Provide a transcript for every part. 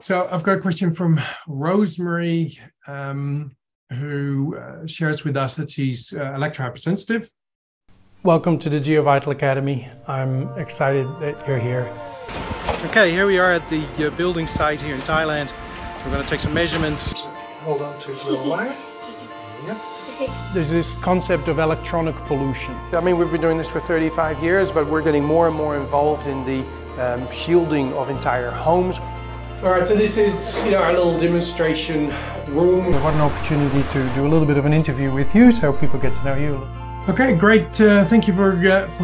So I've got a question from Rosemary, who shares with us that she's electrohypersensitive. Welcome to the GEOVITAL Academy. I'm excited that you're here. Okay, here we are at the building site here in Thailand. So we're going to take some measurements. Hold on to the wire. Yep. There's this concept of electronic pollution. I mean, we've been doing this for 35 years, but we're getting more and more involved in the shielding of entire homes. All right, so this is our little demonstration room. What an opportunity to do a little bit of an interview with you, so people get to know you. Okay, great. Thank you for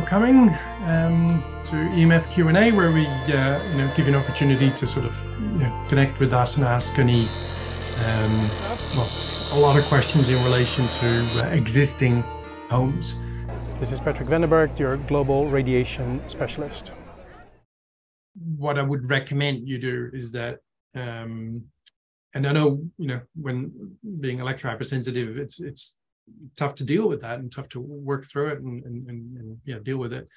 coming to EMFQ&A, where we give you an opportunity to sort of connect with us and ask any a lot of questions in relation to existing homes. This is Patrick Vandenberg, your global radiation specialist. What I would recommend you do is that, and I know, when being electrohypersensitive, it's tough to deal with that and tough to work through it and deal with it.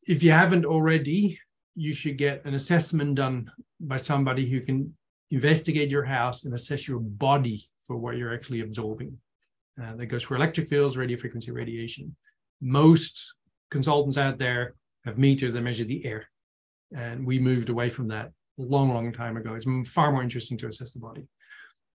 If you haven't already, you should get an assessment done by somebody who can investigate your house and assess your body for what you're actually absorbing. That goes for electric fields, radio frequency radiation. Most consultants out there have meters that measure the air, and we moved away from that a long time ago. It's far more interesting to assess the body.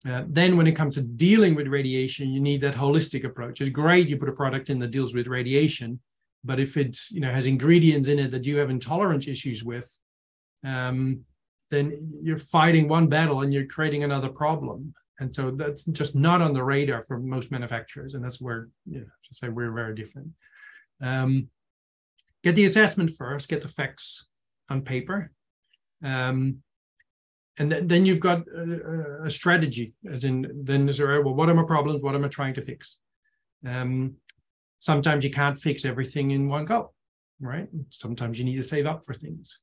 Then when it comes to dealing with radiation, you need that holistic approach. It's great you put a product in that deals with radiation, but if it has ingredients in it that you have intolerance issues with, then you're fighting one battle and you're creating another problem. And so that's just not on the radar for most manufacturers, and that's where we're very different. Get the assessment first, get the facts on paper. And then you've got a strategy, as in, then there's, well, what are my problems? What am I trying to fix? Sometimes you can't fix everything in one go, right? Sometimes you need to save up for things.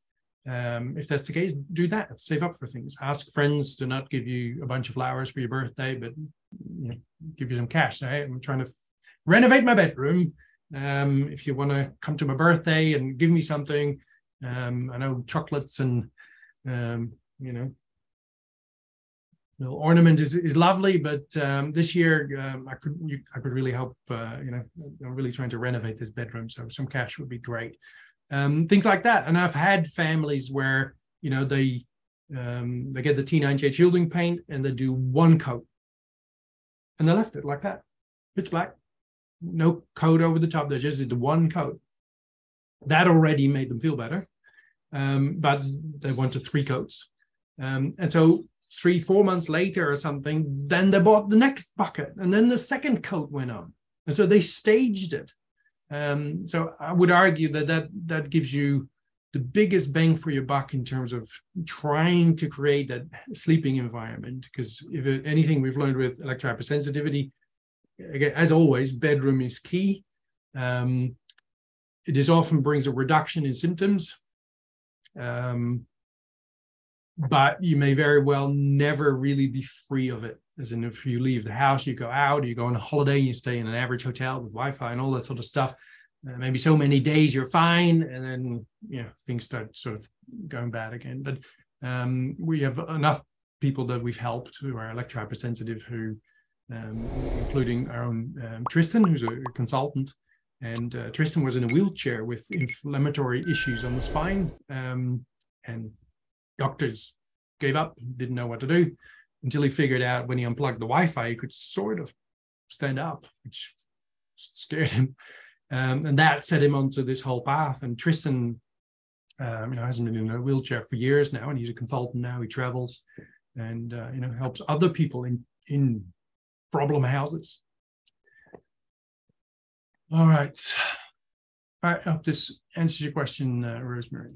If that's the case, do that, save up for things. Ask friends to not give you a bunch of flowers for your birthday, but give you some cash. Right? I'm trying to renovate my bedroom. If you want to come to my birthday and give me something, I know chocolates and little ornament is lovely, but this year I could really help. I'm really trying to renovate this bedroom, so some cash would be great. Things like that. And I've had families where they get the T98 shielding paint and they do one coat, and they left it like that, pitch black. No coat over the top. They just did one coat. That already made them feel better, but they wanted 3 coats. And so 3-4 months later or something, then they bought the next bucket, and then the second coat went on. And so they staged it. So I would argue that gives you the biggest bang for your buck in terms of trying to create that sleeping environment. Because if anything we've learned with electrohypersensitivity, again, as always, bedroom is key. It often brings a reduction in symptoms, but you may very well never really be free of it. As in, if you leave the house, you go out, you go on a holiday, you stay in an average hotel with Wi-Fi and all that sort of stuff. Maybe so many days you're fine, and then things start sort of going bad again. But we have enough people that we've helped who are electrohypersensitive, who including our own Tristan, who's a consultant. And Tristan was in a wheelchair with inflammatory issues on the spine, and doctors gave up, didn't know what to do, until he figured out when he unplugged the Wi-Fi, he could sort of stand up, which scared him. And that set him onto this whole path. And Tristan hasn't been in a wheelchair for years now, and he's a consultant now. He travels and helps other people in problem houses. All right. I hope this answers your question, Rosemary.